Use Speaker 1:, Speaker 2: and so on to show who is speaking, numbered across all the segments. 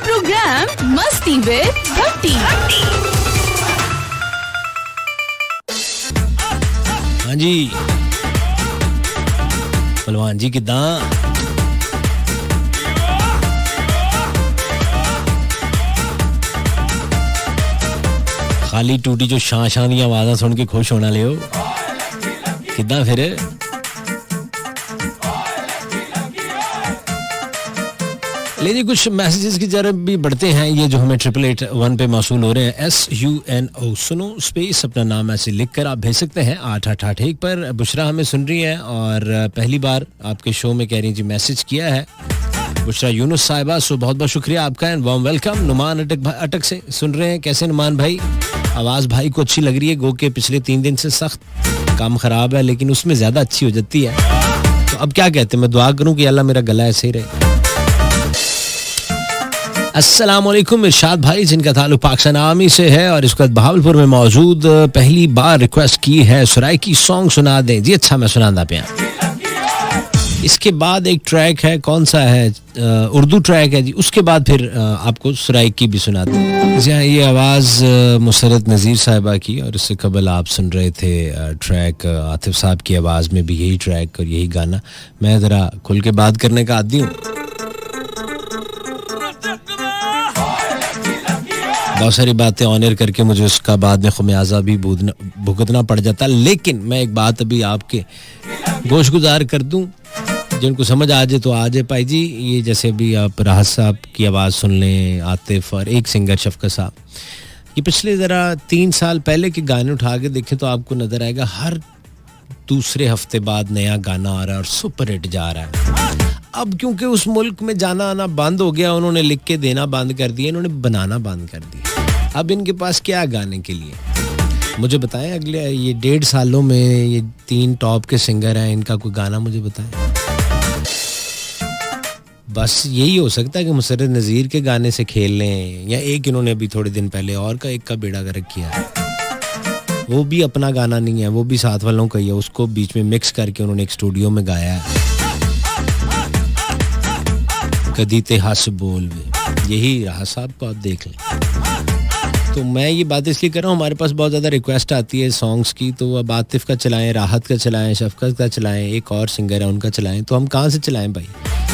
Speaker 1: Programme मस्ती with भक्ति।
Speaker 2: हाँ जी पहलवान जी किदा खाली टूटी जो शां शां दी आवाज़ां सुन के खुश होना लियो किदा फिर लेकिन कुछ मैसेजेस की तरफ भी बढ़ते हैं। ये जो हमें 8881 पे मौसूल हो रहे हैं SUNO सुनो स्पेस अपना नाम ऐसे लिख कर आप भेज सकते हैं 8881 पर। बुशरा हमें सुन रही है और पहली बार आपके शो में कह रही जी मैसेज किया है बुशरा यूनुस साहिबा। सो बहुत बहुत शुक्रिया आपका एंड वार्म वेलकम। नुमान अटक से सुन रहे हैं। कैसे नुमान भाई? आवाज़ भाई को अच्छी लग रही है। गो के पिछले 3 दिन से सख्त काम ख़राब है लेकिन उसमें ज़्यादा अच्छी हो जाती है। तो अब क्या कहते हैं, मैं दुआ करूँ कि अल्लाह मेरा गला ऐसे ही रहे। अस्सलामुअलैकुम इरशाद भाई जिनका ताल्लुक पाकिस्तान आर्मी से है और इसके बाद बहावलपुर में मौजूद, पहली बार रिक्वेस्ट की है सुराइकी सॉन्ग सुना दें जी। अच्छा मैं सुनाता पिया। इसके बाद एक ट्रैक है, कौन सा है, उर्दू ट्रैक है जी। उसके बाद फिर आपको सुराइकी भी सुना दें जी। हाँ ये आवाज़ मुसरत नज़ीर साहिबा की और इससे कबल आप सुन रहे थे ट्रैक आतिफ साहब की आवाज़ में भी यही ट्रैक और यही गाना। मैं ज़रा खुल के बात करने का आदी हूँ। बहुत सारी बातें ऑनर करके मुझे उसका बाद में खुमियाजा भी भुगतना पड़ जाता। लेकिन मैं एक बात अभी आपके गोशगुजार कर दूं, जिनको समझ आ जाए तो आ जाए भाई जी। ये जैसे भी आप राहत साहब की आवाज़ सुन लें, आतिफ और एक सिंगर शफकत साहब, ये पिछले ज़रा 3 साल पहले के गाने उठा के देखें तो आपको नज़र आएगा हर दूसरे हफ्ते बाद नया गाना आ रहा है और सुपर हिट जा रहा है। अब क्योंकि उस मुल्क में जाना आना बंद हो गया, उन्होंने लिख के देना बंद कर दिया, इन्होंने बनाना बंद कर दिया। अब इनके पास क्या गाने के लिए, मुझे बताएं। अगले ये 1.5 सालों में ये 3 टॉप के सिंगर हैं, इनका कोई गाना मुझे बताएं। बस यही हो सकता है कि मुसरत नज़ीर के गाने से खेल लें, या एक इन्होंने अभी थोड़े दिन पहले और का एक का बेड़ा गर्क किया है। वो भी अपना गाना नहीं है, वो भी साथ वालों का ही है, उसको बीच में मिक्स करके उन्होंने एक स्टूडियो में गाया है। कदी ते हंस बोल यही रहा साहब को आप देख लें। तो मैं ये बात इसलिए कर रहा हूँ, हमारे पास बहुत ज़्यादा रिक्वेस्ट आती है सॉन्ग्स की, तो अब आतिफ का चलाएं, राहत का चलाएं, शफकत का चलाएं, एक और सिंगर है उनका चलाएं। तो हम कहाँ से चलाएं भाई?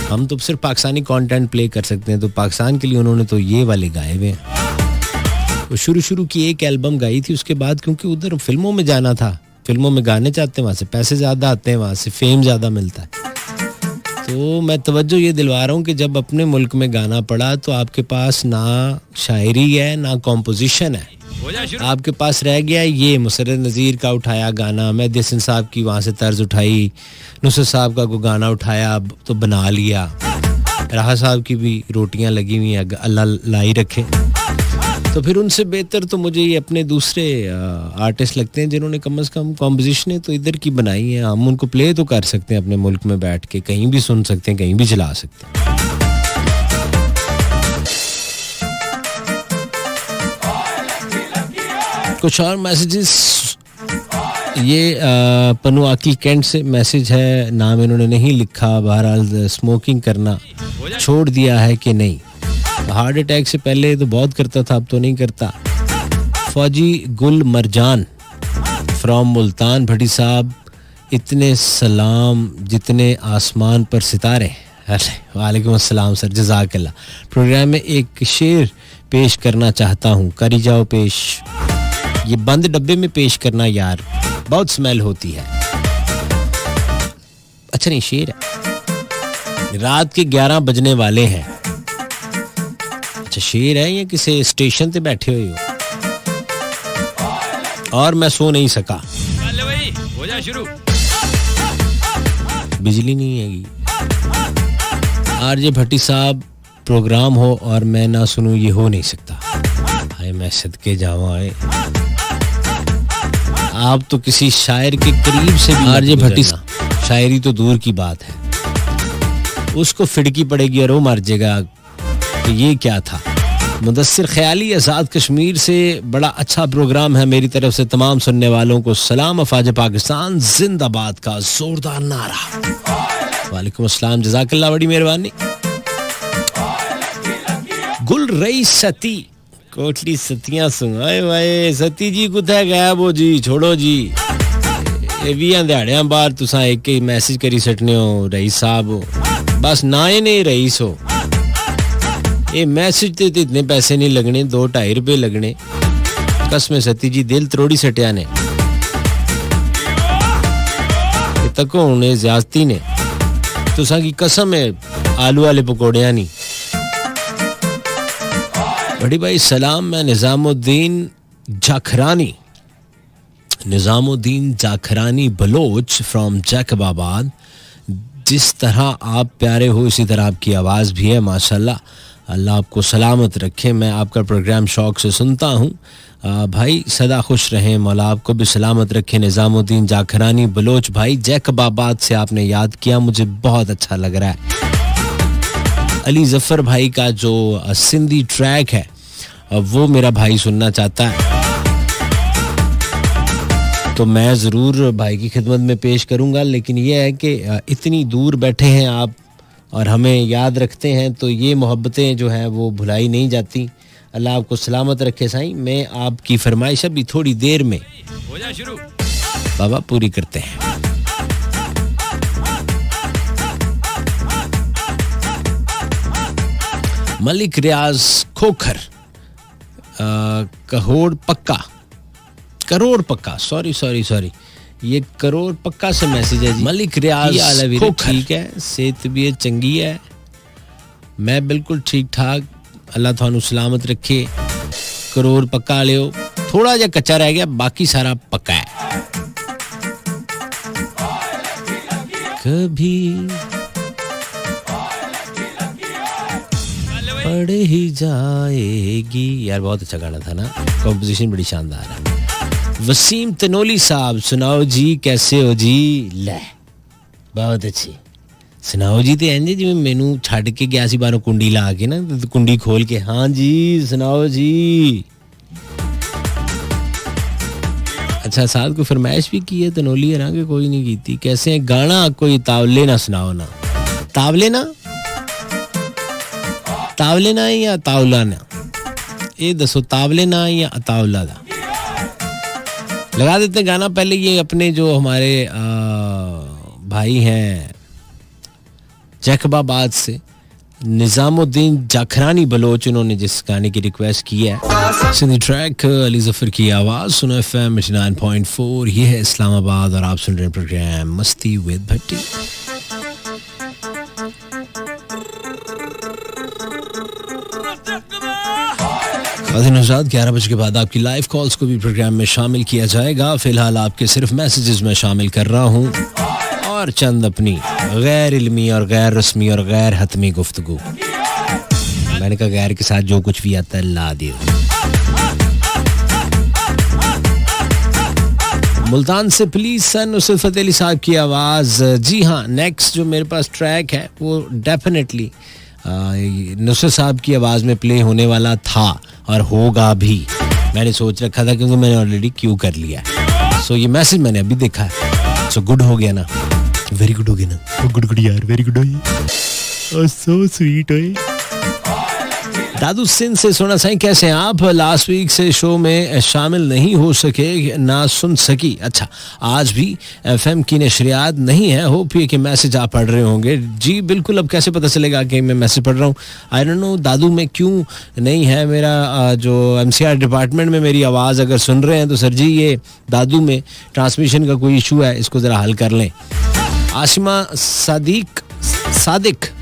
Speaker 2: हम तो सिर्फ पाकिस्तानी कंटेंट प्ले कर सकते हैं। तो पाकिस्तान के लिए उन्होंने तो ये वाले गाए हुए हैं। तो शुरू की एक एल्बम गाई थी, उसके बाद क्योंकि उधर फिल्मों में जाना था, फिल्मों में गाने चाहते हैं, वहाँ से पैसे ज़्यादा आते हैं, वहाँ से फेम ज़्यादा मिलता है। तो मैं तवज्जो ये दिलवा रहा हूँ कि जब अपने मुल्क में गाना पड़ा तो आपके पास ना शायरी है ना कॉम्पोजिशन है, आपके पास रह गया ये मुसरत नज़ीर का उठाया गाना, मेहदी हसन साहब की वहाँ से तर्ज उठाई, नुसरत साहब का कोई गाना उठाया तो बना लिया, राहत साहब की भी रोटियाँ लगी हुई हैं, अल्लाह लाई रखे। तो फिर उनसे बेहतर तो मुझे ये अपने दूसरे आर्टिस्ट लगते हैं जिन्होंने कम से कम कॉम्पोजिशनें तो इधर की बनाई हैं। हम उनको प्ले तो कर सकते हैं अपने मुल्क में बैठ के, कहीं भी सुन सकते हैं, कहीं भी चला सकते हैं। कुछ और मैसेजेस, ये पनु आकिल कैंट से मैसेज है, नाम इन्होंने नहीं लिखा। बहरहाल स्मोकिंग करना छोड़ दिया है कि नहीं? हार्ट अटैक से पहले तो बहुत करता था, अब तो नहीं करता। फौजी गुल मरजान फ्रॉम मुल्तान, भट्टी साहब इतने सलाम जितने आसमान पर सितारे। वालेकुम अस्सलाम सर, जज़ाकल्लाह। प्रोग्राम में एक शेर पेश करना चाहता हूँ, करी जाओ पेश। ये बंद डब्बे में पेश करना यार, बहुत स्मेल होती है। अच्छा नहीं, शेर है। रात के 11 बजने वाले हैं। अच्छा शेर है या किसी स्टेशन पे बैठे हुए हो? और मैं सो नहीं सका, हो जा शुरू, बिजली नहीं है। आरजे भट्टी साहब प्रोग्राम हो और मैं ना सुनूं, ये हो नहीं सकता। हाय मैं सदके जावा है, आप तो किसी शायर के करीब से भी। आरजे भट्टी शायरी तो दूर की बात है, उसको फिड़की पड़ेगी और वो मर जाएगा। तो ये क्या था? मुदस्सिर ख्याली आज़ाद कश्मीर से, बड़ा अच्छा प्रोग्राम है, मेरी तरफ से तमाम सुनने वालों को सलाम। अफवाज पाकिस्तान जिंदाबाद का जोरदार नारा। वालेकुम अस्सलाम, जज़ाकल्लाह, बड़ी मेहरबानी। गुल रही सती कोटली सतियां सुनाए वाए सती जी कुत्थे गायब हो जी छोड़ो जी ये 20 दिहाड़ियां बाहर तुसा एक ही मैसेज करी सटने हो रईस साहब हो बस ना ही नहीं रईस हो ये मैसेज ते इतने पैसे नहीं लगने 2-2.5 रुपए लगने कसम सती जी दिल त्रोड़ी सटिया ने तक होने ज्यादती ने तुसा की कसम है आलू वाले पकौड़ियां नहीं बड़ी भाई सलाम मैं निजामुद्दीन जाखरानी बलोच फ्रॉम जैकबाबाद जिस तरह आप प्यारे हो इसी तरह आपकी आवाज़ भी है माशाल्लाह अल्लाह आपको सलामत रखे मैं आपका प्रोग्राम शौक से सुनता हूँ भाई सदा खुश रहें मौला आपको भी सलामत रखे निजामुद्दीन जाखरानी बलोच भाई जैकबाबाद से आपने याद किया मुझे बहुत अच्छा लग रहा है अली जफ़र भाई का जो सिंधी ट्रैक है वो मेरा भाई सुनना चाहता है तो मैं ज़रूर भाई की खिदमत में पेश करूंगा लेकिन यह है कि इतनी दूर बैठे हैं आप और हमें याद रखते हैं तो ये मोहब्बतें जो हैं वो भुलाई नहीं जाती अल्लाह आपको सलामत रखे साईं मैं आपकी फरमाइश अभी थोड़ी देर में हो जाए शुरू बाबा पूरी करते हैं मलिक रियाज खोखर करोड़ पक्का सॉरी ये करोड़ पक्का से मैसेज है जी मलिक रियाज खोखर ठीक है सेहत भी चंगी है मैं बिल्कुल ठीक ठाक अल्लाह थानू सलामत रखे करोड़ पक्का लियो थोड़ा जा कच्चा रह गया बाकी सारा पक्का है कभी पढ़ ही जाएगी यार बहुत अच्छा गाना था ना कॉम्पोजिशन बड़ी शानदार है वसीम तनोली साहब सुनाओ जी कैसे हो जी ले बहुत अच्छी सुनाओ जी ते इंज जिवें मैनू छड्ड के गया सी बाहरों कुंडी ला के ना कुंडी खोल के हाँ जी सुनाओ जी अच्छा साथ को फरमाइश भी की है तनोली हरा के कोई नहीं की थी कैसे है गाना कोई तावले ना सुनाओ ना तावले ना या तावला ना ये दसो तावले ना या तावला दा लगा देते गाना पहले ये अपने जो हमारे भाई हैं जैकबाबाद से निजामुद्दीन जाखरानी बलोच उन्होंने जिस गाने की रिक्वेस्ट की है सिंधी ट्रैक अली जफर की आवाज सुनो FM 89.4 ये है इस्लामाबाद और आप सुन रहे हैं प्रोग्राम मस्ती विद भट्टी नौशाद 11 बजे के बाद आपकी लाइव कॉल्स को भी प्रोग्राम में शामिल किया जाएगा फिलहाल आपके सिर्फ मैसेजेस में शामिल कर रहा हूँ और चंद अपनी गैर इल्मी और गैर रस्मी और गैर हतमी गुफ्तगू मैंने कहा गैर के साथ जो कुछ भी आता है ला दियो मुल्तान से प्लीज सन नुसरत फतेह अली साहब की आवाज जी हाँ नेक्स्ट जो मेरे पास ट्रैक है वो डेफिनेटली नुसरत साहब की आवाज़ में प्ले होने वाला था और होगा भी मैंने सोच रखा था क्योंकि मैंने ऑलरेडी क्यू कर लिया सो ये मैसेज मैंने अभी देखा है सो गुड हो गया ना वेरी गुड हो गया ना गुड यार वेरी गुड हो सो स्वीट हो दादू सिंह से सोना साईं कैसे हैं आप लास्ट वीक से शो में शामिल नहीं हो सके ना सुन सकी अच्छा आज भी FM की नशरियात नहीं है होप ये कि मैसेज आप पढ़ रहे होंगे जी बिल्कुल अब कैसे पता चलेगा कि मैं मैसेज पढ़ रहा हूँ आई डोंट नो दादू में क्यों नहीं है मेरा जो MCR डिपार्टमेंट में मेरी आवाज़ अगर सुन रहे हैं तो सर जी ये दादू में ट्रांसमिशन का कोई इशू है इसको ज़रा हल कर लें आसिमा सादिक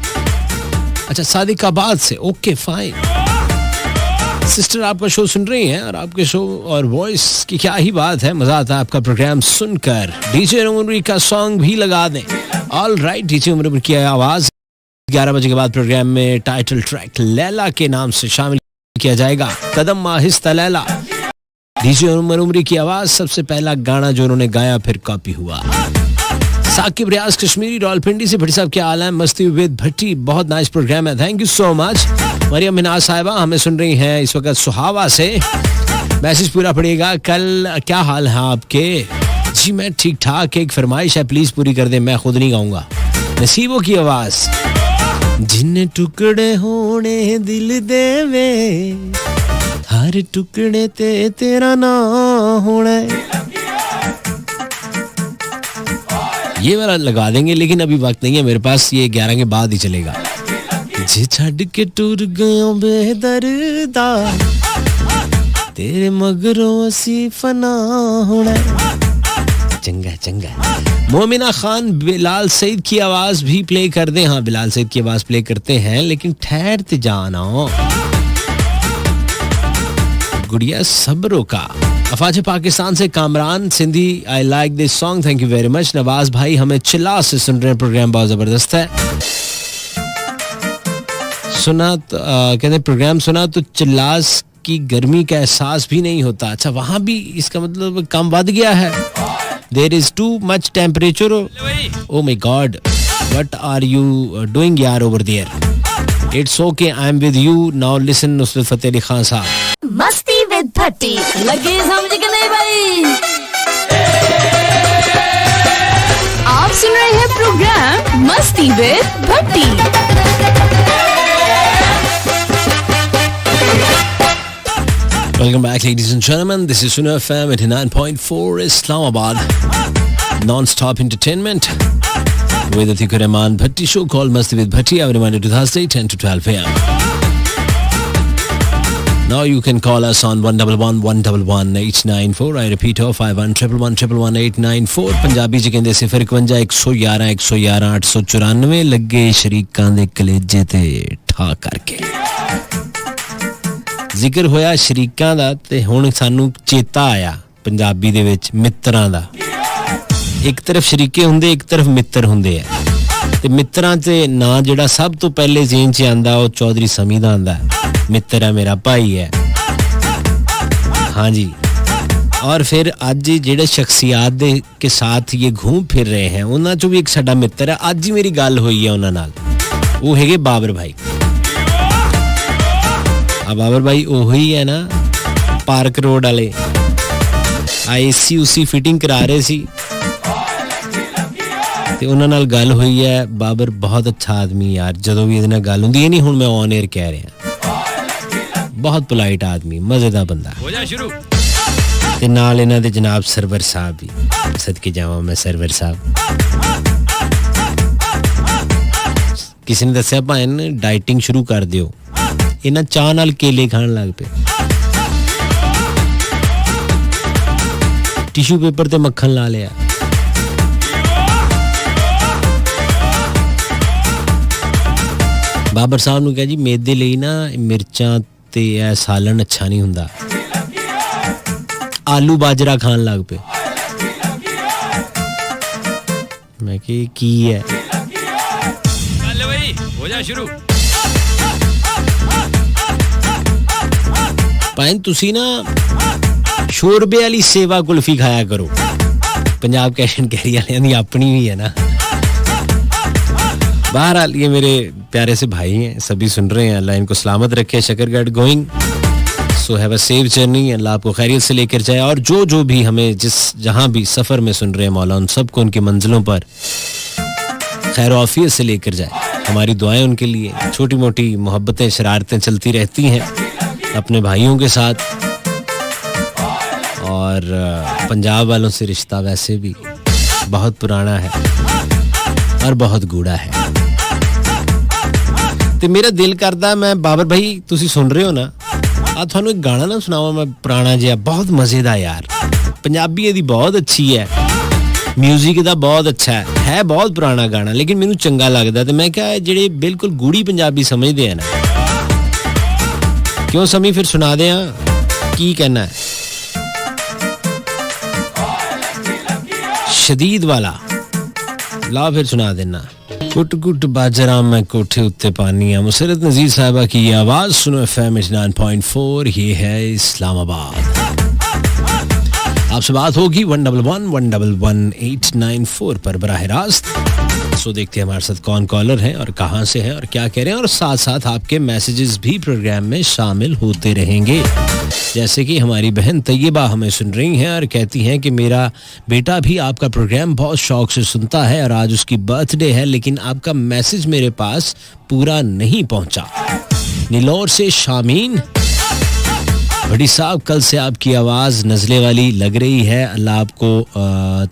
Speaker 2: अच्छा सादिकाबाद से ओके फाइन सिस्टर आपका शो सुन रही हैं और आपके शो और वॉइस की क्या ही बात है मजा आता है आपका प्रोग्राम सुनकर डीजे उमरी का सॉन्ग भी लगा दें ऑल राइट डीजे उमरी की आवाज 11 बजे के बाद प्रोग्राम में टाइटल ट्रैक लैला के नाम से शामिल किया जाएगा कदम आहिस्ता लैला डीजे उमरी की आवाज सबसे पहला गाना जो उन्होंने गाया फिर कॉपी हुआ साकिब रियाज कश्मीरी रावलपिंडी से भट्टी साहब क्या हाल है मस्ती विद भट्टी बहुत नाइस प्रोग्राम है thank you so much Mariam Minaj sahiba हमें सुन रही हैं इस वक्त सुहावा से मैसेज पूरा पड़ेगा कल क्या हाल है आपके जी मैं ठीक ठाक एक फरमाइश है प्लीज पूरी कर दें मैं खुद नहीं गाऊंगा नसीबों की आवाज जिन्ने टुकड़े होने दिल दे वे हर टुकड़े ते तेरा नाम होना है। ये वाला लगा देंगे लेकिन अभी वक्त नहीं है मेरे पास, ये 11 के बाद ही चलेगा। जे छड़ के टुर गयो बेदर्दा तेरे मगरों असी फना होना है। चंगा चंगा। मोमिना खान बिलाल सईद की आवाज भी प्ले कर दे। हाँ बिलाल सईद की आवाज प्ले करते हैं लेकिन ठहरते जाना गुड़िया सब्रों का। अफाज पाकिस्तान से Kamran Sindhi I like this song, thank you very much. Nawaz भाई हमें चिल्ला से सुन रहे हैं, प्रोग्राम बहुत जबरदस्त है। सुना तो कहते हैं प्रोग्राम सुना तो चिल्लास की गर्मी का एहसास भी नहीं होता। अच्छा वहां भी इसका मतलब कम बढ़ गया है। There is too much temperature. Oh my god what are you doing यार over there. It's okay I am with you now. Listen Nusrat Fateh Ali Khan Sahab.
Speaker 1: मस्ती विद भट्टी लगे समझ के नहीं भाई। आप सुन रहे हैं प्रोग्राम मस्ती with Bhatti.
Speaker 2: Welcome back, ladies and gentlemen. This is Suno FM 89.4 Islamabad. Non-stop entertainment with Atikur Rahman Bhatti show called Masti with Bhatti every Monday to Thursday 10 to 12 a.m. Now you can call us on 111-111-894. I repeat, 051-111-111-894. Punjabi च कहंदे 051 111 111 894 ਲੱਗੇ ਸ਼ਰੀਕਾਂ ਦੇ ਕਲੇਜੇ ਤੇ ਠਾ ਕਰਕੇ। ਜ਼ਿਕਰ ਹੋਇਆ ਸ਼ਰੀਕਾਂ ਦਾ ਤੇ ਹੁਣ ਸਾਨੂੰ ਚੇਤਾ ਆਇਆ ਪੰਜਾਬੀ ਦੇ ਵਿੱਚ ਮਿੱਤਰਾਂ ਦਾ। ਇੱਕ ਤਰਫ ਸ਼ਰੀਕੇ ਹੁੰਦੇ, ਇੱਕ ਤਰਫ ਮਿੱਤਰ ਹੁੰਦੇ ਆ ਤੇ ਮਿੱਤਰਾਂ ਤੇ ਨਾਂ ਜਿਹੜਾ ਸਭ ਤੋਂ ਪਹਿਲੇ ਜ਼ੇਨ 'ਚ ਆਂਦਾ ਉਹ ਚੌਧਰੀ ਸਮੀ ਦਾ ਆਂਦਾ। मित्र है मेरा भाई है। हाँ जी। और फिर आज जेडे शख्सियात दे के साथ ये घूम फिर रहे हैं उन्हां चों भी एक साडा मित्र है। आज ही मेरी गल हुई है उन्हां नाल, वो हैगे बाबर भाई। बाबर भाई ओही है ना पार्क रोड वाले, AC उसी फिटिंग करा रहे सी ते उन्हां नाल गल हुई है। बाबर बहुत अच्छा आदमी यार, जदों भी इहदे नाल गल हुंदी है नहीं, हुण मैं ऑन एयर कह रहा, बहुत पोलाइट आदमी, मजेदार बंदा। हो जा शुरू। ते नाल इन्हां दे जनाब सरवर साहब भी, सदके जावां मैं सरवर साहब। किसी ने दस्सिया भाई डाइटिंग शुरू कर दिओ, इन्हां चाह नाल केले खाण लग पे, टिश्यू पेपर ते मक्खन ला लिया। बाबर साहब नूं कहा जी मेदे लई ना मिर्चां ते ऐ सालन अच्छा नहीं हुंदा। आलू बाजरा खान लग पे। मैं की है हो जा शुरू। भाई तुसी ना शोरबे वाली सेवा कुल्फी खाया करो, पंजाब कैश एंड कैरी वालियां दी अपनी भी है ना। बहरहाल ये मेरे प्यारे से भाई हैं, सभी सुन रहे हैं, अल्लाह इनको सलामत रखे। Shakargarh going, so have a safe journey, अल्लाह आपको खैरियत से लेकर जाए। और जो भी हमें जिस जहां भी सफ़र में सुन रहे हैं मौला उन सबको उनकी मंजिलों पर खैर आफियत से लेकर जाए। हमारी दुआएं उनके लिए। छोटी मोटी मोहब्बतें शरारतें चलती रहती हैं अपने भाइयों के साथ, और पंजाब वालों से रिश्ता वैसे भी बहुत पुराना है और बहुत गूढ़ा है। ते मेरा दिल करदा मैं बाबर भाई तुसी सुन रहे हो ना, आ थानू एक गाना ना सुनावा मैं पुराना जिहा, बहुत मजेदार यार। पंजाबी दी बहुत अच्छी है, म्यूजिक दा बहुत अच्छा है बहुत पुराना गाना, लेकिन मैनू चंगा लगदा। ते मैं क्या जेड़े बिल्कुल गूढ़ी पंजाबी समझदे हैं ना, क्यों समी फिर सुना दे की कहना है। शदीद वाला ला फिर सुना देना। कुट कुट बाजरा मैं कोठे उत्ते पानी। मुसरत नजीर साहबा की ये आवाज सुनो FM 89.4, ये है इस्लामाबाद। आपसे बात होगी 111-111-894 पर बराह रास्त। सो देखते हैं हमारे साथ कौन कॉलर हैं और कहां से हैं और क्या कह रहे हैं, और साथ साथ आपके मैसेजेस भी प्रोग्राम में शामिल होते रहेंगे। जैसे कि हमारी बहन तैयबा हमें सुन रही हैं और कहती हैं कि मेरा बेटा भी आपका प्रोग्राम बहुत शौक से सुनता है और आज उसकी बर्थडे है, लेकिन आपका मैसेज मेरे पास पूरा नहीं पहुंचा। नीलौर से शामीन, बड़ी साहब कल से आपकी आवाज़ नज़ले वाली लग रही है, अल्लाह आपको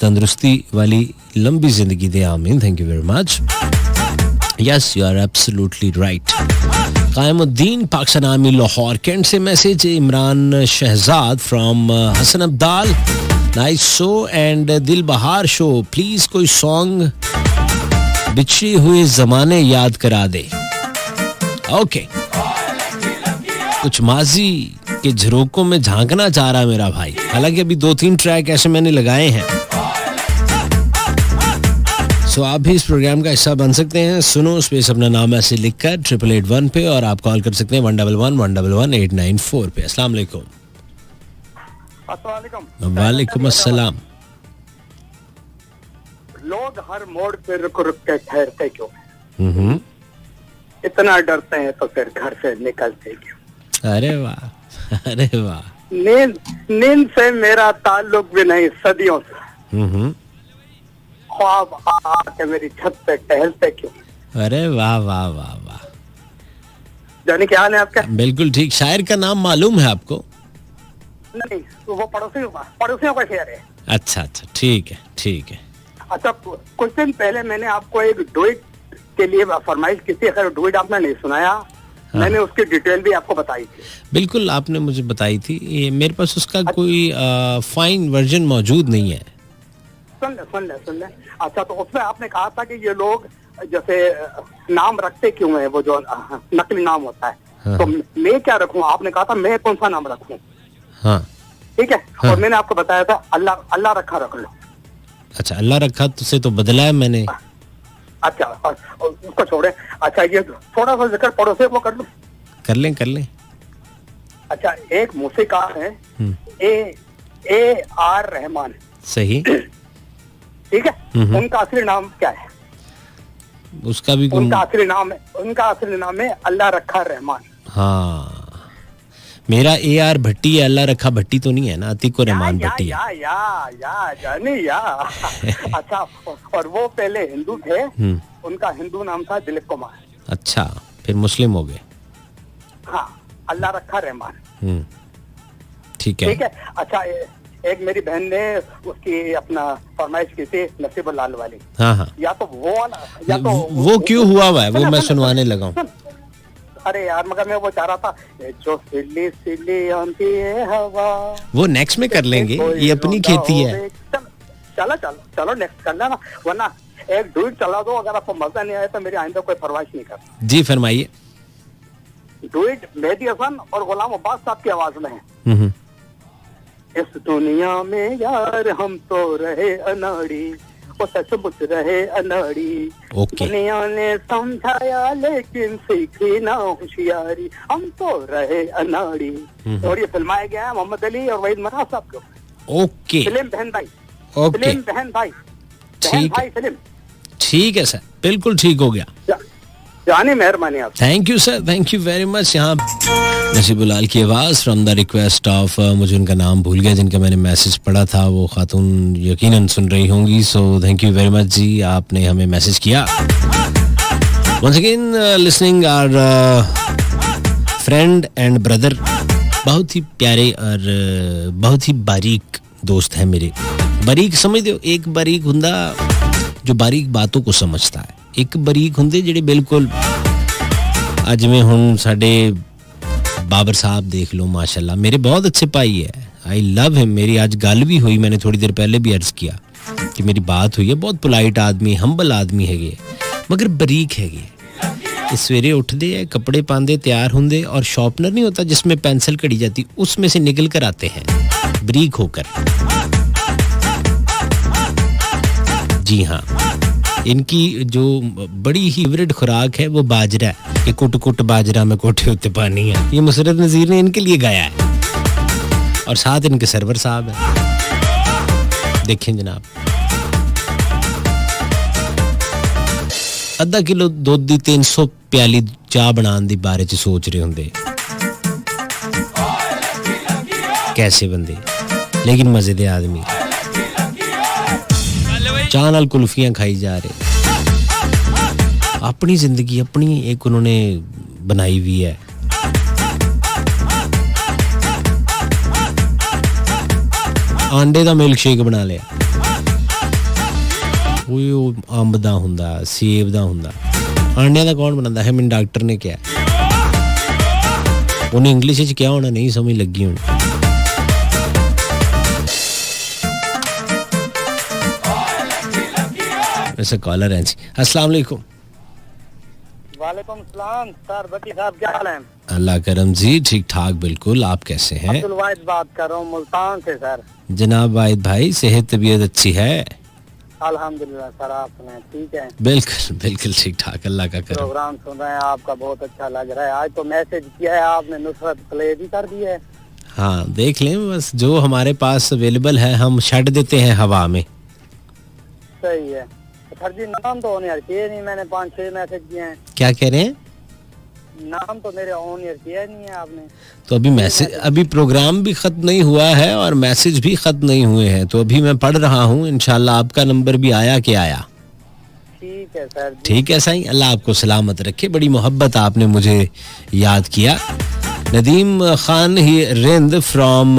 Speaker 2: तंदुरुस्ती वाली लंबी जिंदगी दे, आमीन। Thank you very much. Yes, you are absolutely right. Qayamuddin Pakistan army Lahore cantt से message. Imran Shahzad from Hasan Abdal, nice show and Dil Bahar show, please कोई सॉन्ग बिछड़े हुए जमाने याद करा दे। ओके, कुछ माजी के झरोकों में झांकना चाह रहा मेरा भाई, हालांकि अभी 2-3 ट्रैक ऐसे मैंने लगाए हैं। सो आप भी इस प्रोग्राम का हिस्सा बन सकते हैं। सुनो स्पेस अपना नाम ऐसे लिखकर 8881 पे, और आप कॉल कर सकते हैं 111-111-894 पे। अस्सलाम वालेकुम। वालेकुम अस्सलाम।
Speaker 3: लोग हर मोड़ पे रुक रुक के ठहरते क्यों? इतना डरते हैं तो फिर घर से निकलते क्यों?
Speaker 2: अरे वाह, अरे वाह।
Speaker 3: नींद से मेरा ताल्लुक भी नहीं सदियों से, ख्वाब आके मेरी छत पे टहलते क्यों?
Speaker 2: अरे वाह वाह वाह वाह।
Speaker 3: जानी क्या हाल है आपका?
Speaker 2: बिल्कुल ठीक। शायर का नाम मालूम है आपको?
Speaker 3: नहीं, तो वो पड़ोसियों का शेर है।
Speaker 2: अच्छा अच्छा, ठीक है ठीक है।
Speaker 3: अच्छा, कुछ दिन पहले मैंने आपको एक डुएट के लिए फरमाइश की थी, अगर डुएट आपने नहीं सुनाया। हाँ। मैंने उसकी डिटेल भी आपको बताई थी।
Speaker 2: बिल्कुल, आपने मुझे बताई थी। ये मेरे पास उसका कोई फाइन वर्जन मौजूद नहीं है।
Speaker 3: सुन ले। अच्छा, तो उसमें आपने कहा था कि ये लोग जैसे नाम रखते क्यों है, वो जो नकली नाम होता है। हाँ। तो मैं क्या रखूं? आपने कहा था मैं कौन सा नाम रखूं? हाँ, ठीक है। हाँ। और मैंने आपको बताया था अल्लाह रखा रख लो। अच्छा, अल्लाह रखा से तो बदला है मैंने। अच्छा, उसको छोड़े। अच्छा, ये थोड़ा सा जिक्र पड़ोसी को कर लो। कर लें। अच्छा, एक मौसीकार है A.R. रहमान। सही, ठीक है। उनका असली नाम क्या है? उसका भी उनका असली नाम है अल्लाह रखा रहमान। हाँ, मेरा A.R. भट्टी है, अल्लाह रखा भट्टी तो नहीं है ना, अतीक रहमान भट्टी है। अच्छा, और वो पहले हिंदू थे, उनका हिंदू नाम था दिलीप कुमार। अच्छा, फिर मुस्लिम हो गए। हाँ, अल्लाह रखा रहमान। ठीक है। अच्छा, एक मेरी बहन ने उसकी अपना फरमाइश की थी नसीब लाल वाली। हाँ। या तो वो वाला, या तो वो क्यों हुआ है वो मैं सुनवाने लगा हूँ। अरे यार, मगर मैं वो चाह रहा था, जो सिली सिली आंधी है हवा, वो नेक्स्ट में कर लेंगे, ये अपनी खेती है। चलो नेक्स्ट कर लेना, वरना एक डुएट चला दो। अगर आपको मजा नहीं आया तो मेरी आइंदा कोई फरमाइश नहीं कर। जी फरमाइए। डुएट मेहदी हसन और गुलाम अब्बास साहब की आवाज में है। इस दुनिया में यार हम तो रहे अनाड़ी, वो सचमुच रहे अनाड़ी। दुनिया ने समझाया लेकिन सीखी ना होशियारी, हम तो रहे अनाड़ी। और ये फिल्माया गया है मोहम्मद अली और वहीद मराज साहब को। ओके, फिल्म बहन भाई। फिल्म बहन भाई फिल्म। ठीक है सर, बिल्कुल ठीक हो गया। जानी मेहरबानी आप। Thank you sir, thank you very much. यहाँ नसीबुलाल की आवाज़ फ्रॉम द रिक्वेस्ट ऑफ, मुझे उनका नाम भूल गया जिनका मैंने मैसेज पढ़ा था, वो खातून यकीनन सुन रही होंगी। So thank you very much ji, आपने हमें मैसेज किया। Once again listening our friend and brother, बहुत ही प्यारे और बहुत ही बारीक दोस्त है मेरे। बारीक समझते हो, एक बारीक हुंदा जो बारीक बातों को समझता है, एक बारीक हुंदे ਜਿਹੜੇ बिल्कुल ਅੱਜ में ਹੁਣ ਸਾਡੇ बाबर साहब देख लो, माशाल्लाह मेरे बहुत अच्छे भाई है, आई लव हिम। मेरी आज गल भी हुई, मैंने थोड़ी देर पहले भी अर्ज किया कि मेरी बात हुई है। बहुत पोलाइट आदमी, हम्बल आदमी है, मगर बारीक है। सवेरे उठते हैं, कपड़े पाते, तैयार होंगे, और शॉर्पनर नहीं होता जिसमें पेंसिल कड़ी जाती, उसमें से निकल कर आते हैं बारीक होकर। जी हाँ, इनकी जो बड़ी ही फेवरेट खुराक है वो बाजरा है कि कुट कुट बाजरा में कोठे उत्ते पानी है। ये मुसरत नज़ीर ने इनके लिए गाया है, और साथ इनके सरवर साहब है। देखें जनाब,
Speaker 2: ਅੱਧਾ ਕਿਲੋ ਦੁੱਧ ਦੀ 300 ਪਿਆਲੀ ਚਾਹ ਬਣਾਉਣ ਦੀ ਬਾਰੇ ਚ ਸੋਚ ਰਹੇ ਹੁੰਦੇ कैसे बंदे लेकिन मजे दे आदमी चाह नाल कुल्फियां खाई जा रहे अपनी जिंदगी अपनी एक उन्होंने बनाई हुई है आंडे दा मिल्क शेक बना लिया वो अंब दा हुंदा सेब दा हुंदा आंडे दा कौन बनांदा है मैनूं डॉक्टर ने कहा उन्हें इंग्लिश च क्या होना नहीं समझ लगी हुण वैसे कॉलर हैं जी अस्सलाम वालेकुम
Speaker 3: वालेकुम सलाम सर बटी साहब क्या हाल है
Speaker 2: अल्लाह करम जी ठीक ठाक बिल्कुल आप कैसे हैं
Speaker 3: अब्दुल वाहिद बात कर रहा हूँ मुल्तान से सर
Speaker 2: जनाब वाहिद भाई सेहत तबीयत अच्छी है
Speaker 3: अल्हम्दुलिल्लाह सर आप सुनाएं ठीक है
Speaker 2: बिल्कुल बिल्कुल ठीक ठाक अल्लाह का करम
Speaker 3: प्रोग्राम सुन रहे हैं आपका बहुत अच्छा लग रहा है आज तो मैसेज किया है आपने नुसरत प्ले भी कर दिया है
Speaker 2: हाँ देख लें बस जो हमारे पास अवेलेबल है हम छੱਡ देते हैं हवा में
Speaker 3: सही है सर जी नाम तो ऑन एयर किए नहीं मैंने 5-6 मैसेज किए हैं
Speaker 2: क्या कह रहे हैं
Speaker 3: नाम तो मेरे ऑन एयर किया नहीं है आपने
Speaker 2: तो अभी मैसेज अभी प्रोग्राम भी खत्म नहीं हुआ है और मैसेज भी खत्म नहीं हुए हैं तो अभी मैं पढ़ रहा हूँ इंशाल्लाह आपका नंबर भी आया कि आया
Speaker 3: ठीक है सर
Speaker 2: ठीक है साईं अल्लाह आपको सलामत रखे बड़ी मोहब्बत आपने मुझे याद किया नदीम खान ही रिंद फ्रॉम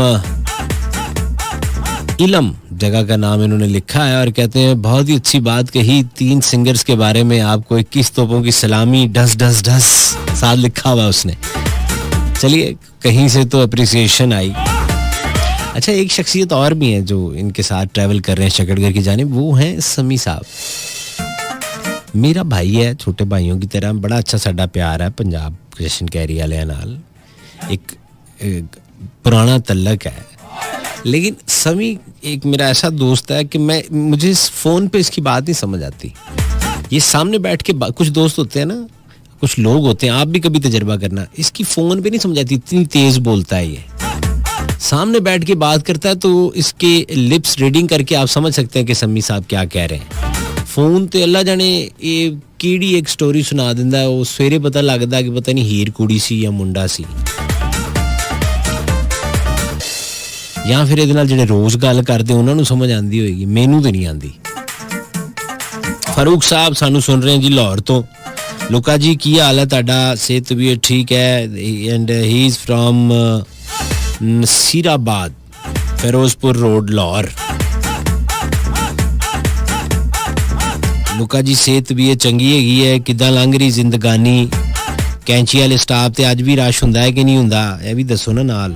Speaker 2: इलम जगह का नाम इन्होंने लिखा है और कहते हैं बहुत ही अच्छी बात कही 3 सिंगर्स के बारे में आपको 21 तोपों की सलामी ढस ढस ढस साथ लिखा हुआ उसने चलिए कहीं से तो अप्रिसिएशन आई अच्छा एक शख्सियत और भी है जो इनके साथ ट्रैवल कर रहे हैं शकरगढ़ की जानिब वो हैं समी साहब मेरा भाई है छोटे भाइयों की तरह बड़ा अच्छा साडा प्यार है पंजाब जशन कैरी वाले नाल एक पुराना तल्लक है लेकिन समी एक मेरा ऐसा दोस्त है कि मुझे इस फोन पे इसकी बात नहीं समझ आती ये सामने बैठ के कुछ दोस्त होते हैं ना कुछ लोग होते हैं आप भी कभी तजर्बा करना इसकी फोन पे नहीं समझ आती इतनी तेज बोलता है ये सामने बैठ के बात करता है तो इसके लिप्स रीडिंग करके आप समझ सकते हैं कि समी साहब क्या कह रहे हैं फोन ते अल्लाह जाने ये कीड़ी एक स्टोरी सुना दिंदा है वो सवेरे पता लगदा कि पता नहीं हीर कुड़ी सी या मुंडा सी ਜਾਂ ਫਿਰ ਇਹਦੇ ਨਾਲ ਜਿਹੜੇ ਰੋਜ਼ ਗੱਲ ਕਰਦੇ ਉਹਨਾਂ ਨੂੰ ਸਮਝ ਆਂਦੀ ਹੋਏਗੀ ਮੈਨੂੰ ਤੇ ਨਹੀਂ ਆਂਦੀ ਫਾਰੂਕ ਸਾਹਿਬ ਸਾਨੂੰ ਸੁਣ ਰਹੇ ਜੀ ਲਾਹੌਰ ਤੋਂ ਲੋਕਾ ਜੀ ਕੀ ਹਾਲ ਹੈ ਤੁਹਾਡਾ ਸਿਹਤ ਵੀ ਠੀਕ ਹੈ and he is from Nasirabad Ferozepur road Lahore ਲੋਕਾ ਜੀ ਸਿਹਤ ਵੀ ਚੰਗੀ ਹੈਗੀ ਹੈ ਕਿਦਾਂ ਲੰਘ ਰਹੀ ਜ਼ਿੰਦਗਾਨੀ ਕੈਂਚੀ ਵਾਲੇ ਸਟਾਫ ਤੇ ਅੱਜ ਵੀ ਰਸ਼ ਹੁੰਦਾ ਹੈ ਕਿ ਨਹੀਂ ਹੁੰਦਾ ਇਹ ਵੀ ਦੱਸੋ ਨਾ ਨਾਲ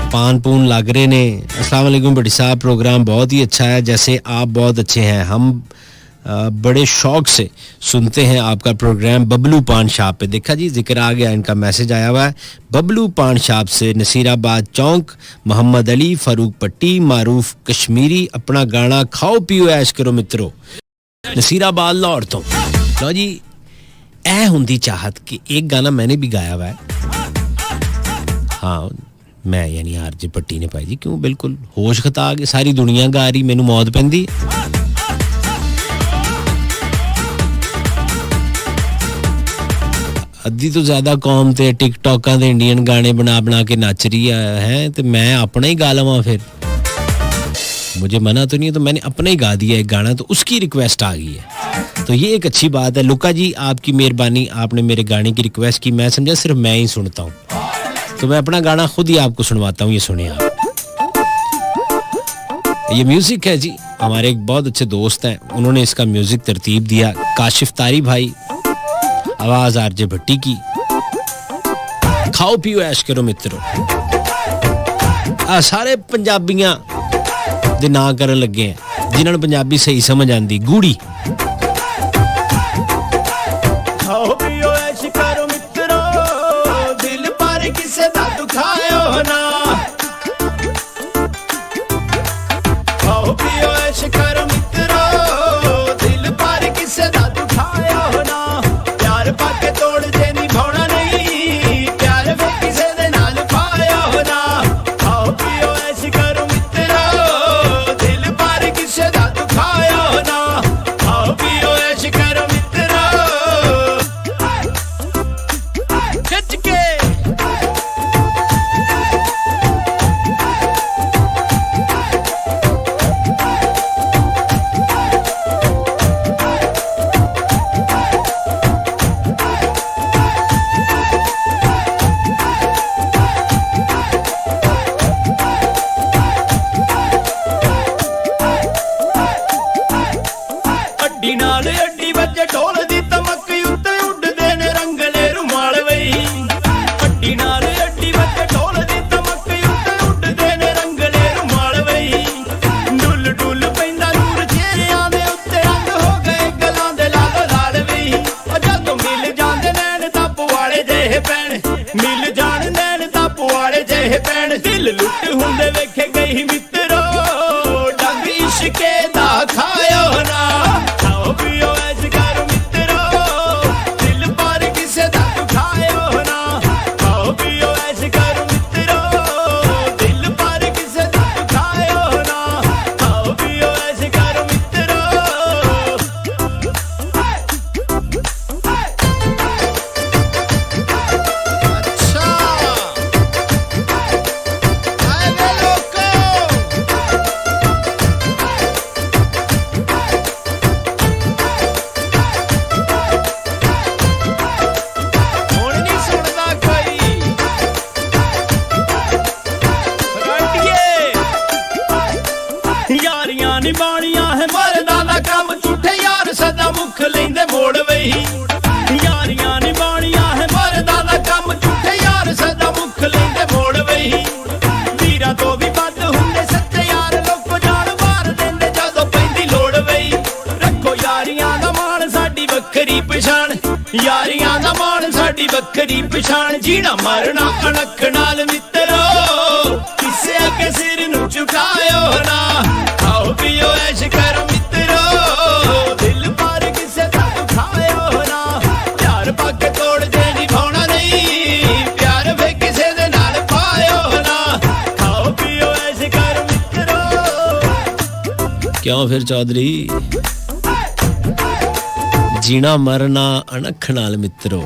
Speaker 2: पान पून लग रहे ने अस्सलाम वालेकुम भट्टी साहब प्रोग्राम बहुत ही अच्छा है जैसे आप बहुत अच्छे हैं हम बड़े शौक से सुनते हैं आपका प्रोग्राम बबलू पान शॉप पे देखा जी जिक्र आ गया इनका मैसेज आया हुआ है बबलू पान शॉप से नसीराबाद चौक मोहम्मद अली फारूक पट्टी मारूफ कश्मीरी अपना गाना खाओ पियो ऐश करो मित्रों नसीराबाद लाहौर तो लो जी ऐ हुंदी चाहत कि एक गाना मैंने भी गाया हुआ है हाँ मैं यानी आरजे पट्टी ने पाई जी क्यों बिल्कुल होश खता आ गई सारी दुनिया गा रही मैनू मौत पैंदी अद्धी तो ज्यादा कौम ते टिकटॉकां दे इंडियन गाने बना बना के नच रही है तो मैं अपना ही गा लवां फिर मुझे मना तो नहीं है तो मैंने अपना ही गा दिया एक गाना तो उसकी रिक्वेस्ट आ गई है तो ये एक अच्छी बात है लुका जी आपकी मेहरबानी आपने मेरे गाने की रिक्वेस्ट की मैं समझा सिर्फ मैं ही सुनता हूँ तो मैं अपना गाना खुद ही आपको सुनवाता हूँ ये सुनिए आप ये म्यूजिक है जी हमारे एक बहुत अच्छे दोस्त हैं उन्होंने इसका म्यूजिक तरतीब दिया काशिफ तारी भाई आवाज आरजे भट्टी की खाओ पियो ऐश करो मित्रों सारे पंजाबियां दे ना करन लगे हैं जिन्होंने पंजाबी सही समझ आती गूड़ी खाओ पियो ऐश करो मित्रों दिल पर किसे दा दुखायो ना खाओ पियो ऐश करो मित्रों दिल पर किसे दा दुखायो ना प्यार पाके तोड़ दे निभाना नहीं प्यार फिर किसे दे नाल पायो ना खाओ पियो ऐश करो मित्रों दिल पर किसे दा दुखायो ना जवानियां दा मान साडी बखरी पछाण जीना मरना अणख नाल मित्रो किसे अगे सिर नु झुकायो ना खाओ पियो ऐश करो मित्रो दिल पर किसे दा दुखायो ना प्यार पग तोड़ दे निभाउणा नहीं प्यार वे किसे दे नाल पायो ना खाओ पियो ऐश करो मित्रो क्यों फिर चौधरी जीना मरना अणख नाल मित्रो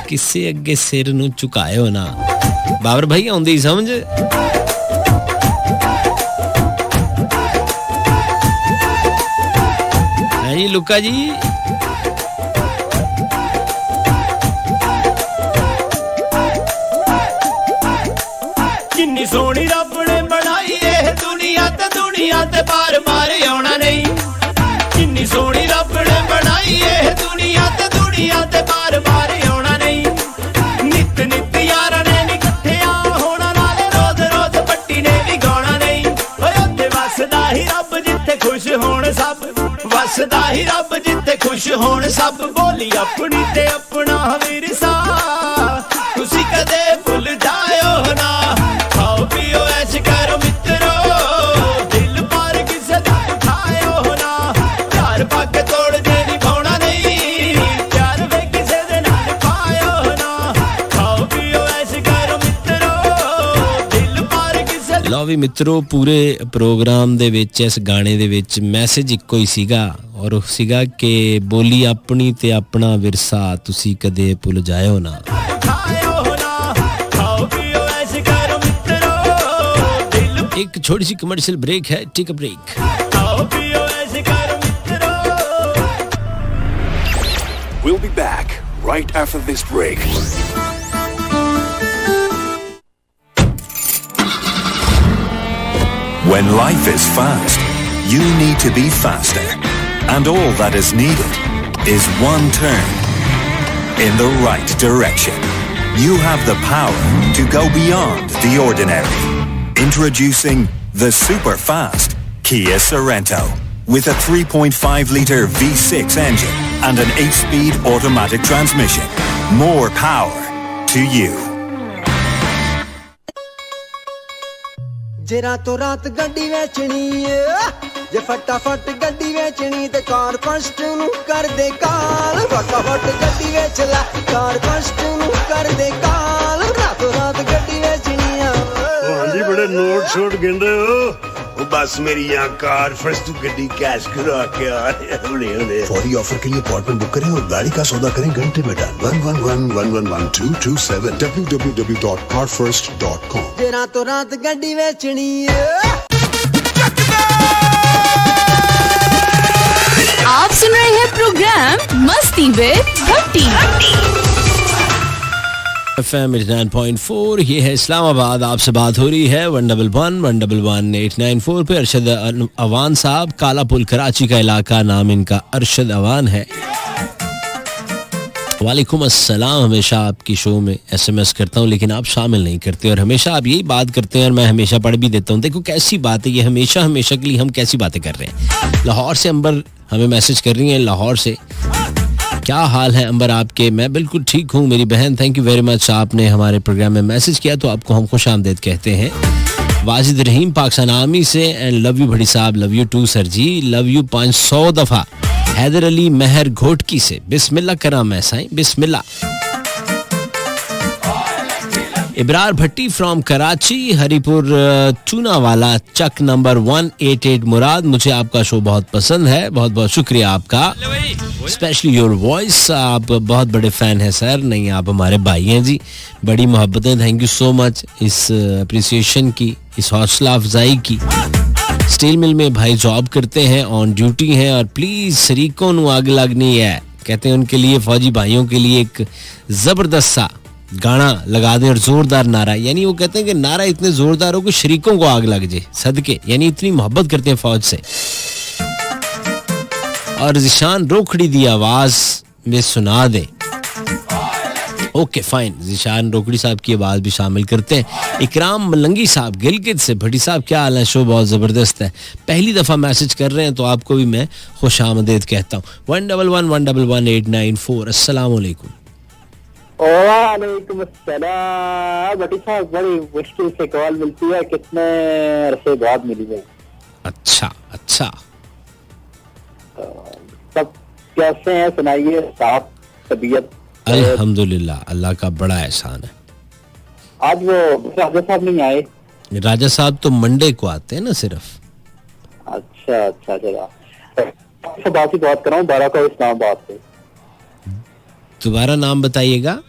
Speaker 2: किसे अगे सिर नु झुकायो ना बाबर भाई आउंदी समझ है जी लुका जी किन्नी सोहनी रब ने बनाई ए दुनिया ते बार बार आउणा नहीं किन्नी सोहनी रब ने बनाई ए दुनिया ते बार बार आउणा नहीं नित नित यारां ने नी इकट्ठियां होना नाले रोज रोज पट्टी ने भी गाना नहीं ओए उत्ते वसदा ही रब जिथे खुश होण सब वसदा ही रब जिथे खुश होण सब बोली अपनी ते अपना विरसा तुसी कदे भुल जायो ना खाओ पियो ऐश करो मित्रो दिल पर किसे दा दुखायो ना प्यार पग तोड़ दे निभाउणा नहीं प्यार वे किसे दे नाल पायो ना खाओ पियो ऐश करो मित्रो दिल पर किसे ਲਓ ਵੀ ਮਿੱਤਰੋ ਪੂਰੇ ਪ੍ਰੋਗਰਾਮ ਦੇ ਵਿੱਚ ਇਸ ਗਾਣੇ ਦੇ ਵਿੱਚ ਮੈਸੇਜ ਇੱਕੋ ਹੀ ਸੀਗਾ ਔਰ ਉਹ ਸੀਗਾ ਕਿ ਬੋਲੀ ਆਪਣੀ ਤੇ ਆਪਣਾ ਵਿਰਸਾ ਤੁਸੀਂ ਕਦੇ ਭੁੱਲ ਜਾਇਓ ਨਾ एक छोटी सी कमर्शियल ब्रेक है take a break
Speaker 4: We'll be back right after this break. When life is fast, you need to be faster. And all that is needed is one turn in the right direction. You have the power to go beyond the ordinary. Introducing the super fast Kia Sorento with a 3.5-litre V6 engine and an 8-speed automatic transmission. More power to you.
Speaker 5: ਜੇ ਰਾਤੋਂ ਰਾਤ ਗੱਡੀ ਵੇਚਣੀ ਜੇ ਫਟਾਫਟ ਗੱਡੀ ਵੇਚਣੀ ਤੇ ਕਾਰ first ਨੂੰ ਕਰ ਦੇ ਕਾਲ ਫਟਾਫਟ ਗੱਡੀ ਵੇਚ ਲੈ ਕਾਰ ਫਸਟ ਨੂੰ ਕਰ ਦੇ ਕਾਲ ਰਾਤੋਂ ਰਾਤ ਗੱਡੀ ਵੇਚਣੀ ਆ
Speaker 6: ਹਾਂਜੀ ਬੜੇ ਨੋਟ ਛੋਟ ਗਿੰਦੇ ਹੋ ਉਹ ਬਸ ਮੇਰੀ ਯਹਾਂ कार फर्स्ट तू गड्डी कैश करा के हुने
Speaker 7: फौरी ऑफर के लिए अपॉइंटमेंट बुक करें और गाड़ी का सौदा करें घंटे में डाल 11111227 www.carfirst.com
Speaker 5: ਜੇ ਰਾਤੋਂ ਰਾਤ ਗੱਡੀ ਵੇਚਣੀ
Speaker 1: आप सुन रहे हैं प्रोग्राम मस्ती विद भट्टी
Speaker 2: FM 89.4 ये है इस्लामाबाद आपसे बात हो रही है 111-111-894 पे अरशद अवान साहब काला पुल कराची का इलाका नाम इनका अरशद अवान है वालेकुम अस्सलाम हमेशा आपकी शो में SMS करता हूँ लेकिन आप शामिल नहीं करते और हमेशा आप यही बात करते हैं और मैं हमेशा पढ़ भी देता हूँ देखो कैसी बात है ये हमेशा के लिए हम कैसी बातें कर रहे हैं लाहौर से अंबर हमें मैसेज कर रही हैं लाहौर से क्या हाल है अंबर आपके मैं बिल्कुल ठीक हूँ मेरी बहन थैंक यू वेरी मच आपने हमारे प्रोग्राम में मैसेज किया तो आपको हम खुश आमदेद कहते हैं वाजिद रहीम पाकिस्तान आर्मी से and love you Bhatti sahab love you too sir ji love you 500 दफा हैदर अली महर घोटकी से बिस्मिल्लाह करा मैं साईं बिस्मिल्लाह इब्रार भट्टी फ्रॉम कराची हरीपुर चूनावाला चक नंबर 188 मुराद मुझे आपका शो बहुत पसंद है बहुत बहुत शुक्रिया आपका स्पेशली योर वॉइस आप बहुत बड़े फैन हैं सर नहीं आप हमारे भाई हैं जी बड़ी Mohabbatein thank you so much इस अप्रिसिएशन की इस हौसला अफजाई की स्टील मिल में भाई जॉब करते हैं ऑन ड्यूटी हैं और प्लीज शरीकों नु आग लगनी है कहते हैं उनके लिए फौजी भाइयों के लिए एक जबरदस्त सा गाना लगा दें और जोरदार नारा यानी वो कहते हैं कि नारा इतने जोरदार हो कि शरीकों को आग लग जाए सदके यानी इतनी मोहब्बत करते हैं फौज से और जिशान रोखड़ी दी आवाज में सुना दे ओके फाइन, ज़िशान रोकड़ी साहब की आवाज़ भी शामिल करते हैं। इकराम मलंगी साहब गिलगित से, भट्टी साहब क्या हाल है, शो बहुत ज़बरदस्त है, पहली दफ़ा मैसेज कर रहे हैं तो आपको भी मैं खुश आमदीद कहता हूँ। 111111894। अस्सलाम वालेकुम।
Speaker 3: वालेकुम अस्सलाम। भट्टी साहब बड़ी मुश्किल से कॉल मिलती है, कितने अरसे बाद मिली है।
Speaker 2: अच्छा अच्छा,
Speaker 3: सब कैसे हैं, सुनाइए, साफ तबीयत?
Speaker 2: अल्हम्दुलिल्लाह, अल्लाह का बड़ा एहसान है।
Speaker 3: आज वो राजा साहब नहीं आए?
Speaker 2: राजा साहब तो मंडे को आते हैं ना सिर्फ।
Speaker 3: अच्छा अच्छा, चला आपसे बात कर रहा हूँ, 12 को इस्लामाबाद से।
Speaker 2: दोबारा नाम बताइएगा।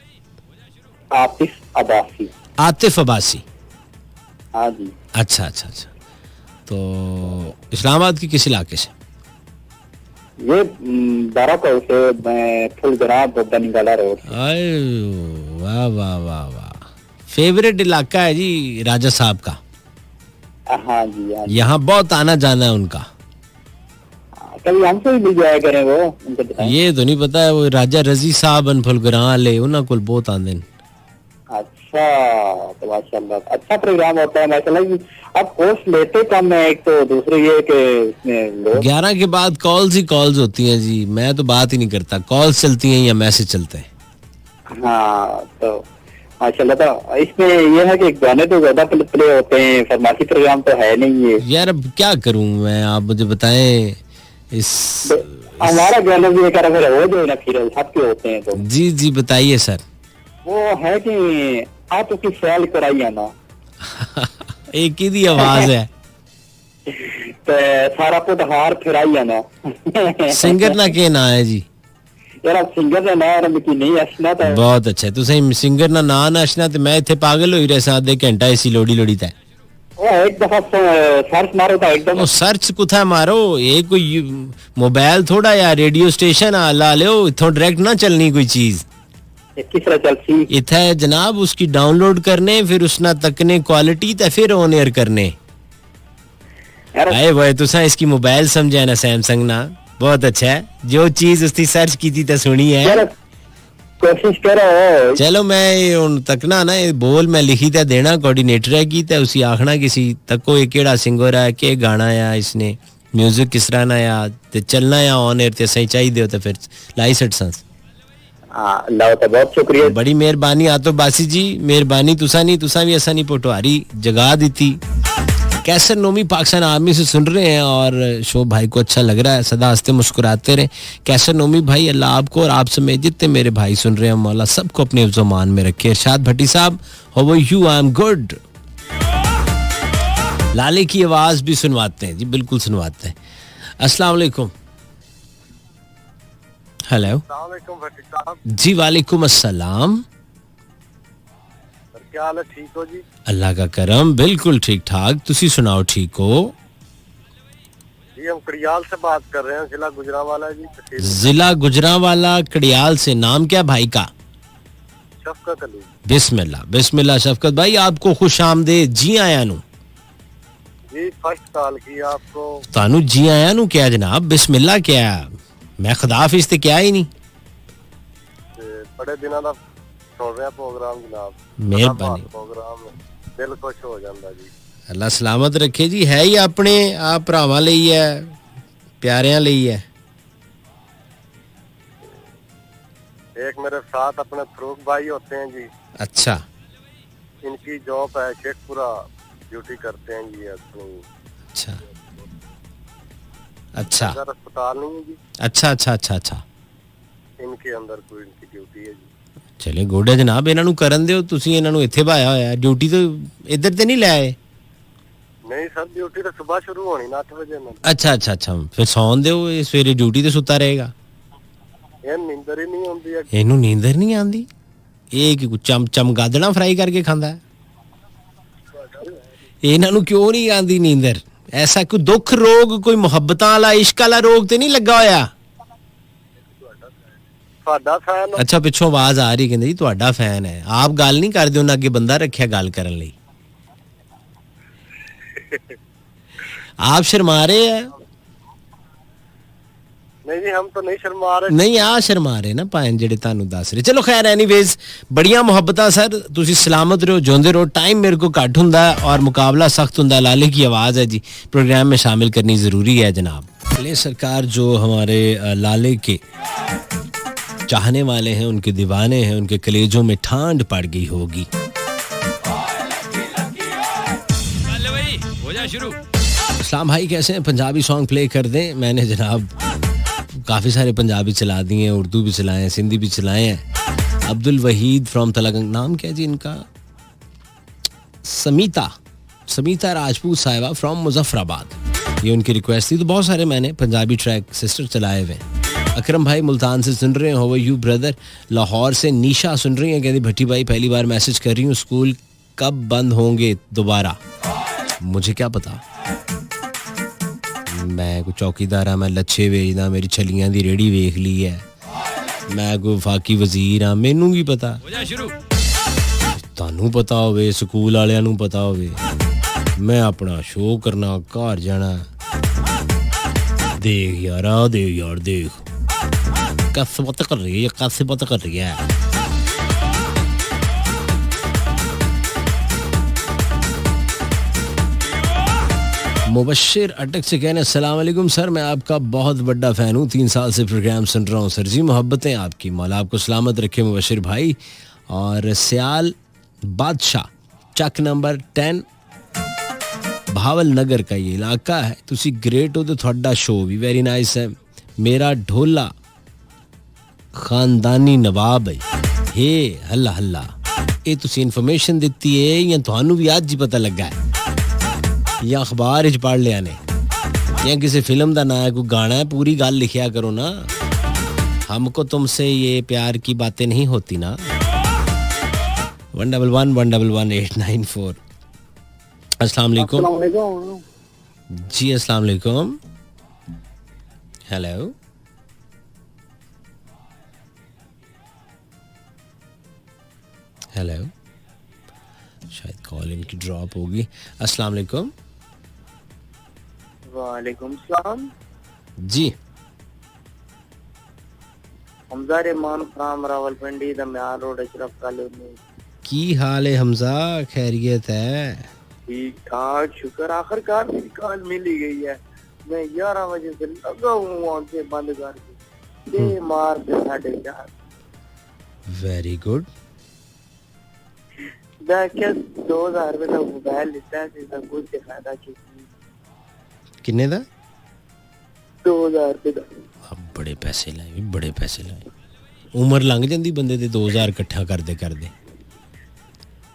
Speaker 3: आतिफ अब्बासी।
Speaker 2: आतिफ अब्बासी,
Speaker 3: हाँ जी।
Speaker 2: अच्छा अच्छा अच्छा, तो इस्लामाबाद के किस इलाके से?
Speaker 3: ये 12 को से मैं फुलगरा बनिगाला रोड।
Speaker 2: वाह वाह वाह वाह, फेवरेट इलाका है जी राजा साहब का।
Speaker 3: हाँ जी, हाँ जी।
Speaker 2: यहाँ बहुत आना जाना है उनका।
Speaker 3: कभी हमसे भी मिल जाया करें, वो उनको बताएं।
Speaker 2: ये तो नहीं पता है, वो राजा रजी साहब फुलगरा ले उन्होंने कुल बहुत आंदे।
Speaker 3: अच्छा, तो माशाल्लाह अच्छा प्रोग्राम होता है माशाल्लाह। अब कोर्स लेते कम है, एक तो दूसरे ये कि
Speaker 2: 11 के बाद कॉल्स ही कॉल्स होती हैं जी, मैं तो बात ही नहीं करता, कॉल्स चलती हैं या मैसेज चलते हैं।
Speaker 3: हाँ, तो माशाल्लाह। तो इसमें ये है कि गाने तो ज्यादा प्ले होते हैं, फरमाइशी प्रोग्राम तो है नहीं ये।
Speaker 2: यार अब क्या करूं मैं, आप मुझे बताएं। इस
Speaker 3: हमारा गाना भी एक हो जो ना, फिर सबके होते हैं। तो
Speaker 2: जी जी बताइए सर।
Speaker 3: वो है कि आप उसकी सैल कराइए ना।
Speaker 2: एक ही दी आवाज है।
Speaker 3: तो सारा पुट हार फिराइए ना।
Speaker 2: सिंगर ना के ना है जी?
Speaker 3: यार सिंगर का ना रमकी नहीं असना। तो
Speaker 2: बहुत अच्छा है, तुम सिंगर ना ना असना तो मैं इतने पागल हो रहे साथ घंटा इसी लोड़ी लोड़ी तय।
Speaker 3: वो एक दफा सर्च मारो था एकदम।
Speaker 2: सर्च कुथा मारो, ये कोई मोबाइल थोड़ा या रेडियो स्टेशन ला लो, इथों डायरेक्ट ना चलनी कोई चीज।
Speaker 3: किस तरह चलती
Speaker 2: इथे जनाब उसकी डाउनलोड करने, फिर उसना तकने क्वालिटी ते फिर ऑन एयर करने। आए भाई तुसा इसकी मोबाइल समझे ना, सैमसंग ना, बहुत अच्छा है, जो चीज उसकी सर्च की थी तो सुनी है।
Speaker 3: कोशिश करो।
Speaker 2: चलो मैं उन तकना ना बोल मैं लिखी ते देना, कोऑर्डिनेटर है की ते उसी आखना किसी तको ये केड़ा सिंगर है, के गाना है, इसने म्यूजिक किस तरह ना या ते चलना या ऑन एयर ते सही चाहिए तो फिर लाई सट सांस।
Speaker 3: अल्लाह तो बहुत शुक्रिया,
Speaker 2: बड़ी मेहरबानी आतो बासी जी, मेहरबानी तुसा भी ऐसा नहीं पटवारी जगा दी थी। कैसर नोमी पाकिस्तान आर्मी से सुन रहे हैं और शो भाई को अच्छा लग रहा है, सदा हंसते मुस्कुराते रहे कैसर नोमी भाई। अल्लाह आपको और आप समेत जितने मेरे भाई सुन रहे हैं मौला सबको अपने ज़ुबान में रखे। Irshad Bhatti sahab, how are you? I am good. लाले की आवाज भी सुनवाते हैं जी, बिल्कुल सुनवाते हैं। अस्सलाम वालेकुम। हेलो जी, वालेकुम अस्सलाम।
Speaker 3: क्या हाल है, ठीक हो जी?
Speaker 2: अल्लाह का करम, बिल्कुल ठीक ठाक, तुसी सुनाओ ठीक हो?
Speaker 3: जी हम कड़ियाल से बात कर रहे हैं, जिला गुजरांवाला जी।
Speaker 2: जिला गुजरांवाला कड़ियाल से। नाम क्या भाई का?
Speaker 3: शफकत अली।
Speaker 2: बिस्मिल्लाह बिस्मिल्लाह शफकत भाई, आपको खुश आमदेद, जी आया नु
Speaker 3: जी। फर्स्ट कॉल की आपको
Speaker 2: तानू जी आया नु क्या जनाब, बिस्मिल्लाह क्या, मैं खुदाफिज ते क्या ही नहीं।
Speaker 3: बड़े दिनों का सुन रहे प्रोग्राम जनाब,
Speaker 2: मेहरबानी,
Speaker 3: प्रोग्राम दिल खुश हो जाता जी।
Speaker 2: अल्लाह सलामत रखे जी। है ही अपने आप भरावां लई है, प्यारियां लई है।
Speaker 3: एक मेरे साथ अपने फरूक भाई होते हैं जी।
Speaker 2: अच्छा,
Speaker 3: इनकी जॉब है शेखपुरा, ड्यूटी करते हैं जी अपनी।
Speaker 2: अच्छा अच्छा,
Speaker 3: अस्पताल नहीं है जी।
Speaker 2: अच्छा अच्छा अच्छा अच्छा,
Speaker 3: इनके अंदर कोई इनकी ड्यूटी है जी।
Speaker 2: चले गोडे जनाब, इन्हां नू करन दिओ, तुसी इन्हां नू इत्थे भाया होया, ड्यूटी तो इधर ते नहीं ले आए?
Speaker 3: नहीं सर, ड्यूटी तो सुबह शुरू होनी ना 8 बजे।
Speaker 2: अच्छा अच्छा अच्छा, फिर सौन दिओ, सवेरे ड्यूटी ते सुता रहेगा।
Speaker 3: ये नींदर ही नहीं आती है।
Speaker 2: इनू नींदर नहीं आंदी? ये कि चमगादड़ा फ्राई करके खांदा है? इन्हां नू क्यों नहीं आंदी नींदर? ऐसा कोई दुख रोग, कोई मुहब्बतां वाला इश्क वाला रोग ते नहीं लगा होया? अच्छा पिछों आवाज आ रही, कहंदे जी तुहाडा फैन है, आप गल नहीं करदे, उन्हां अगे बंदा रखिया गल करन लई। आप शर्मा रहे हैं?
Speaker 3: नहीं जी हम तो नहीं शर्मा रहे
Speaker 2: ਨਹੀਂ ਆ ਸ਼ਰਮਾ ਰਹੇ ਨਾ ਭਾਂ ਜਿਹੜੇ ਤੁਹਾਨੂੰ ਦੱਸ ਰਹੇ ਚਲੋ ਖੈਰ ਐਨੀਵੇਜ਼ ਬੜੀਆਂ ਮੁਹੱਬਤਾਂ ਸਰ ਤੁਸੀਂ ਸਲਾਮਤ ਰਹੋ ਜਿਉਂਦੇ ਰਹੋ टाइम मेरे को घट ਹੁੰਦਾ है और मुकाबला सख्त ਹੁੰਦਾ है लाले की आवाज़ है जी प्रोग्राम में शामिल करनी ज़रूरी है जनाब ले सरकार जो हमारे लाले के चाहने वाले हैं उनके दीवाने हैं उनके कलेजों में ठांड पड़ गई होगी इस्लाम भाई कैसे हैं पंजाबी सॉन्ग प्ले कर दें मैंने जनाब काफ़ी सारे पंजाबी चला दिए हैं उर्दू भी चलाए हैं सिंधी भी चलाए हैं अब्दुल वहीद फ्रॉम तलगंग नाम क्या जी इनका समीता राजपूत साहिबा फ्रॉम मुजफ्फराबाद ये उनकी रिक्वेस्ट थी तो बहुत सारे मैंने पंजाबी ट्रैक सिस्टर चलाए हुए अकरम भाई मुल्तान से सुन रहे हैं हो यू ब्रदर लाहौर से निशा सुन रही हैं कहती भट्टी भाई पहली बार मैसेज कर रही हूँ स्कूल कब बंद होंगे दोबारा मुझे क्या पता मैं कोई चौकीदार हाँ मैं लच्छे वेचदा मेरी छलियां दी रेड़ी वेख ली है मैं कोई वफाकी वजीर हाँ मैनू की पता तानू पता होवे स्कूल वालियां नू पता होवे मैं अपना शो करना घर जाना देख यार देख कसमत कर रही है मुबशिर अटक से कहने अस्सलाम वालेकुम सर मैं आपका बहुत बड़ा फ़ैन हूँ 3 साल से प्रोग्राम सुन रहा हूँ सर जी मोहब्बतें आपकी मौला आपको सलामत रखे मुबशिर भाई और सियाल बादशाह चक नंबर 10 भावल नगर का ये इलाका है तुसी ग्रेट हो तो थोड़ा शो भी वेरी नाइस है मेरा ढोला खानदानी नवाब है हे हल्ला हल्ला ये तुसी इन्फॉर्मेशन दिती है या थानू भी आज ही पता लगा है या अखबार च पढ़ लिया ने या किसी फिल्म का ना है कोई गाना है पूरी गल लिखिया करो ना हमको तुमसे ये प्यार की बातें नहीं होती ना 111111894 अस्सलाम वालेकुम जी अस्सलाम वालेकुम हेलो हेलो शायद कॉल इनकी ड्रॉप होगी अस्सलाम वालेकुम
Speaker 3: वालेकुम सलाम
Speaker 2: जी
Speaker 3: हमजा रहमान फ्रॉम रावलपिंडी दरमियान रोड अशरफ कॉलोनी
Speaker 2: की हाल है हमजा खैरियत है
Speaker 3: ठीक ठाक शुक्र आखिरकार मेरी कॉल मिल ही गई है मैं 11 बजे से लगा हूँ आंखें बंद करके ये मार के 4:30
Speaker 2: वेरी गुड
Speaker 3: क्या 2000 रुपए का मोबाइल लेता है इसका कुछ फायदा
Speaker 2: किन्ने दा
Speaker 3: 2000 रुपए का
Speaker 2: बड़े पैसे लाए उम्र लंघ जाती बंदे दे 2000 इकट्ठा करदे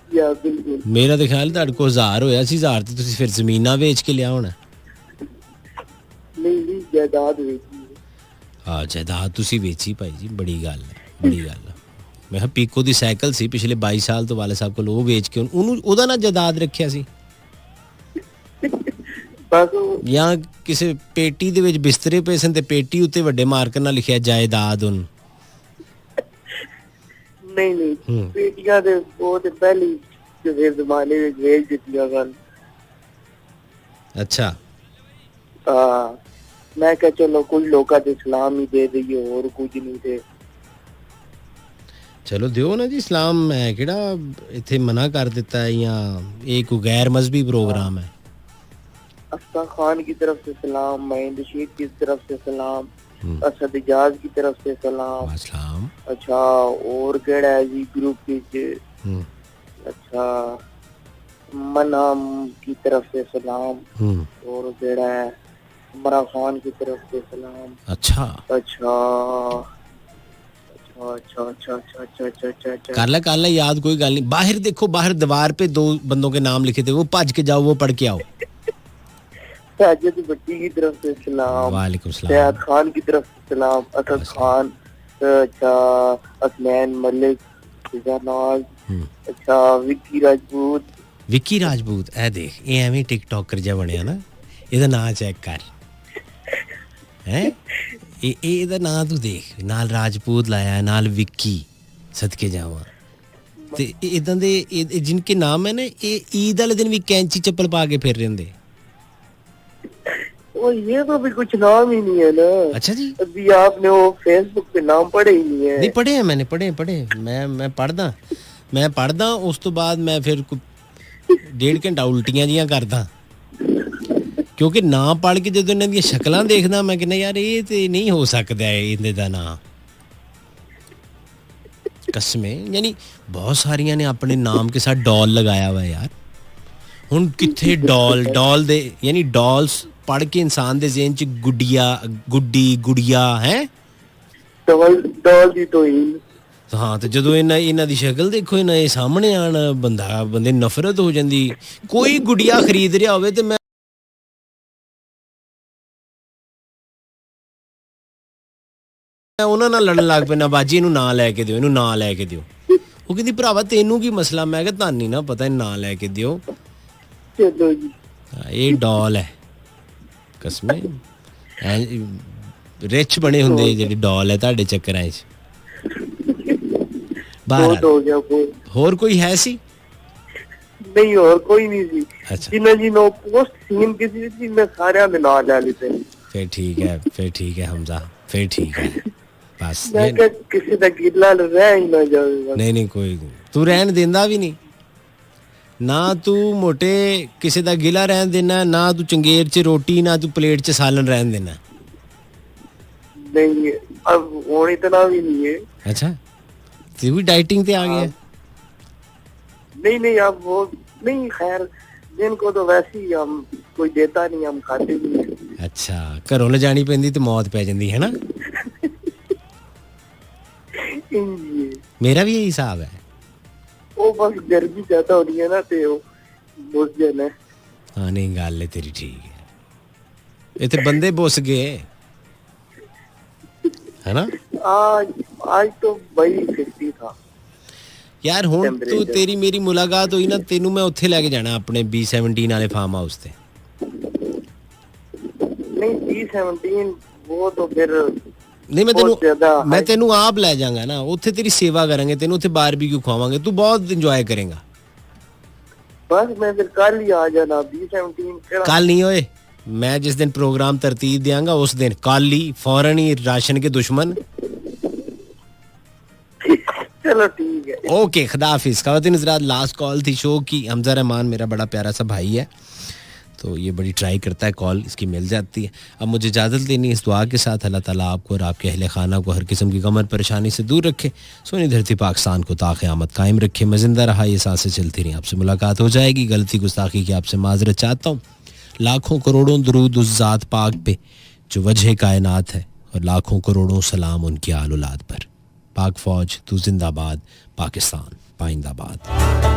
Speaker 3: या बिल्कुल
Speaker 2: मेरा तो ख्याल तुहाडे को 1000 होया सी 1000 ते तुसी फिर जमीना बेच के लिया होना
Speaker 3: नहीं जायदाद बेची
Speaker 2: हां जायदाद तुसी बेची भाई जी बड़ी गल है मैं पीको दी साइकिल सी पिछले 22 साल तो वाले साहब को वो बेच के ਉਹਨੂੰ ਉਹਦਾ ਨਾ ਜਾਇਦਾਦ ਰੱਖਿਆ ਸੀ ਜਾਂ ਕਿਸੇ ਪੇਟੀ ਦੇ ਵਿੱਚ ਬਿਸਤਰੇ ਪਏ ਸਨ ਤੇ ਪੇਟੀ ਉੱਤੇ ਵੱਡੇ ਮਾਰਕਰ ਨਾਲ ਲਿਖਿਆ ਜਾਇਦਾਦ ਉਹਨ
Speaker 3: ਨਹੀਂ ਪੇਟੀਆਂ ਦੇ ਉਹ ਤੇ ਪਹਿਲੀ ਜਿਹੜੇ ਜ਼ਮਾਨੇ ਵਿੱਚ ਵੇਚ ਦਿੱਤੀਆਂ ਸਨ
Speaker 2: ਅੱਛਾ
Speaker 3: ਮੈਂ ਕਿਹਾ ਚਲੋ ਕੋਈ ਲੋਕਾਂ ਦੇ ਸਲਾਮ ਹੀ ਦੇ ਦਈਏ ਹੋਰ ਕੁਝ ਨਹੀਂ ਤੇ
Speaker 2: चलो दियो ना जी इस्लाम है केड़ा इथे मना कर देता है या एक गैर मजहबी प्रोग्राम है
Speaker 3: अफ्तार खान की तरफ से सलाम महेंद्र शेख की तरफ से सलाम असद इजाज की तरफ से सलाम अच्छा और केड़ा है जी ग्रुप की अच्छा मनाम की तरफ से सलाम और केड़ा है मरा खान की तरफ से सलाम
Speaker 2: अच्छा कर ला याद कोई गल नहीं बाहर देखो बाहर दीवार पे 2 बंदों के नाम लिखे थे वो भज के जाओ वो पढ़ के आओ
Speaker 3: साजिद भट्टी की तरफ से सलाम
Speaker 2: वालेकुम सलाम
Speaker 3: सैयद खान की तरफ से सलाम असद खान अच्छा असलैन मलिक फिजानाज अच्छा विक्की राजपूत
Speaker 2: ए देख ये एवें टिकटॉकर जा बनया ना ਇਹਦਾ ਨਾਂ ਚੈੱਕ ਕਰ ਹੈ ਇਹਦਾ ਨਾਂ ਤੂੰ ਦੇਖ ਨਾਲ ਰਾਜਪੂਤ ਲਾਇਆ ਨਾਲ ਵਿੱਕੀ ਸਦਕੇ ਜਾਵਾਂ ਤੇ ਇਦਾਂ ਦੇ ਜਿਨਕੇ ਨਾਮ ਹੈ ਨਾ ਇਹ ਈਦ ਵਾਲੇ ਦਿਨ ਵੀ ਕੈਂਚੀ ਚੱਪਲ ਪਾ ਕੇ ਫਿਰ ਰਹਿੰਦੇ
Speaker 3: वो ये तो भी कुछ नाम ही नहीं है ना।
Speaker 2: अच्छा जी,
Speaker 3: अभी आपने वो फेसबुक पे नाम पढ़े ही नहीं है।
Speaker 2: नहीं पढ़े हैं मैंने, पढ़े मैं पढ़दा उस तो बाद मैं फिर 1.5 घंटा उल्टियां जियां करदा, क्योंकि ना पढ़ के जदों इन्हां दी शक्लां देखदा मैं कहना यार ये ते नहीं हो सकदा है इहदे दा नाम। कसमें, यानी बहुत सारियां ने अपने नाम के साथ डॉल लगाया हुआ है यार। हुन किथे डॉल दे, यानी डॉल्स पढ़ के इंसान दे ज़हन च गुडिया, गुड्डी, गुड़िया है
Speaker 3: डॉल दी तो ही।
Speaker 2: हाँ, तो जदों इन्हां दी शक्ल देखो, इन्हां दे सामने आन बंदे नफरत हो जांदी। कोई गुड़िया खरीद रहा होवे ते मैं ਉਹਨਾਂ ਨਾਲ ਲੜਨ ਲੱਗ ਪੈਣਾ, ਬਾਜੀ ਇਹਨੂੰ ਨਾਂ ਲੈ ਕੇ ਦਿਓ, ਇਹਨੂੰ ਨਾਂ ਲੈ ਕੇ ਦਿਓ। ਉਹ ਕਹਿੰਦੀ ਭਰਾਵਾ ਤੈਨੂੰ ਕੀ ਮਸਲਾ? ਮੈਂ ਕਿਹਾ ਤੁਹਾਨੂੰ ਨਹੀਂ ਨਾ ਪਤਾ, ਨਾਂ ਲੈ ਕੇ ਦਿਓ।
Speaker 3: ਚਲੋ ਜੀ,
Speaker 2: ਇਹ ਡॉल ਹੈ ਕਸਮੇ, ਰਿਚ ਬਣੇ ਹੁੰਦੇ ਜਿਹੜੇ ਡॉल ਹੈ ਤੁਹਾਡੇ ਚੱਕਰਾਂ 'ਚ। ਬਾਹਰ
Speaker 3: ਹੋ ਗਿਆ
Speaker 2: ਹੋਰ ਕੋਈ ਹੈ ਸੀ?
Speaker 3: ਨਹੀਂ, ਹੋਰ ਕੋਈ ਨਹੀਂ ਸੀ।
Speaker 2: ਅੱਛਾ,
Speaker 3: ਜਿਨ੍ਹਾਂ ਜੀ ਨੋ ਪੋਸਟ ਸੀਨ ਕੀਤੀ ਸੀ ਮੈਂ ਸਾਰਿਆਂ ਦੇ ਨਾਂ ਲੈ ਲਿੱਤੇ।
Speaker 2: ਫਿਰ ਠੀਕ ਹੈ ਹਮਜ਼ਾ, ਫਿਰ ਠੀਕ ਹੈ ਬਸ।
Speaker 3: ਮੈਂ ਕਿਹਾ ਕਿਸੇ ਦਾ ਗਿੱਲਾ ਰਹਿ ਹੀ ਨਾ ਜਾਵੇ।
Speaker 2: ਨਹੀਂ ਕੋਈ ਤੂੰ ਰਹਿਣ ਦਿੰਦਾ ਵੀ ਨਹੀਂ ਨਾ, ਤੂੰ ਮੋਟੇ ਕਿਸੇ ਦਾ ਗਿਲਾ ਰਹਿਣ ਦੇਣਾ ਨਾ, ਤੂੰ ਚੰਗੇਰ 'ਚ ਰੋਟੀ ਨਾ ਤੂੰ ਪਲੇਟ 'ਚ ਸਾਲਨ ਰਹਿਣ ਦੇਣਾ।
Speaker 3: नहीं अब और इतना भी नहीं है।
Speaker 2: अच्छा, तू भी डाइटिंग पे आ गया?
Speaker 3: नहीं अब वो नहीं, खैर जिनको तो वैसे ही हम कोई देता नहीं, हम खाते भी नहीं।
Speaker 2: अच्छा, घरों ले जानी पैंदी ते मौत पै जांदी है ना। मेरा भी यही हिसाब है।
Speaker 3: वो बस गर्मी ज्यादा हो रही है ना, तो बुझ जाना।
Speaker 2: हाँ नहीं, गल है तेरी ठीक है। इतने बंदे बुस गए है ना।
Speaker 3: आज तो भाई 50 था
Speaker 2: यार। हुण तू तेरी मेरी मुलाकात हुई ना, तेनू मैं उत्थे लेके जाना अपने B17 वाले फार्म हाउस ते।
Speaker 3: नहीं B17 वो तो फिर
Speaker 2: नहीं, मैं तेनू आप ले जाऊंगा ना, उत्थे तेरी सेवा करेंगे, तेनू उत्थे बारबेक्यू खवावांगे, तू बहुत इंजॉय करेगा।
Speaker 3: बस मैं फिर कल ही आ जाना। B17
Speaker 2: कल नहीं होए, मैं जिस दिन प्रोग्राम तरतीब देंगा उस दिन कल ही फौरन ही राशन के दुश्मन।
Speaker 3: चलो ठीक है,
Speaker 2: ओके, खुदा हाफिज। ख़वातीन हज़रात, लास्ट कॉल थी शो की। हमजा रहमान मेरा बड़ा प्यारा सा भाई है, तो ये बड़ी ट्राई करता है, कॉल इसकी मिल जाती है। अब मुझे इजाज़त देनी इस दुआ के साथ, अल्लाह ताला आपको और आपके अहले खाना को हर किस्म की गमर परेशानी से दूर रखे, सोनी धरती पाकिस्तान को ता क़यामत कायम रखे। मैं ज़िंदा रहा, ये सांसें चलती रहीं। आपसे मुलाकात हो जाएगी। गलती गुस्ताखी की आपसे माजरत चाहता हूँ। लाखों करोड़ों दरूद उस ज़ात पाक पे जो वजह कायनात है, और लाखों करोड़ों सलाम उनकी आल औलाद पर। पाक फ़ौज तू जिंदाबाद, पाकिस्तान पाइंदाबाद।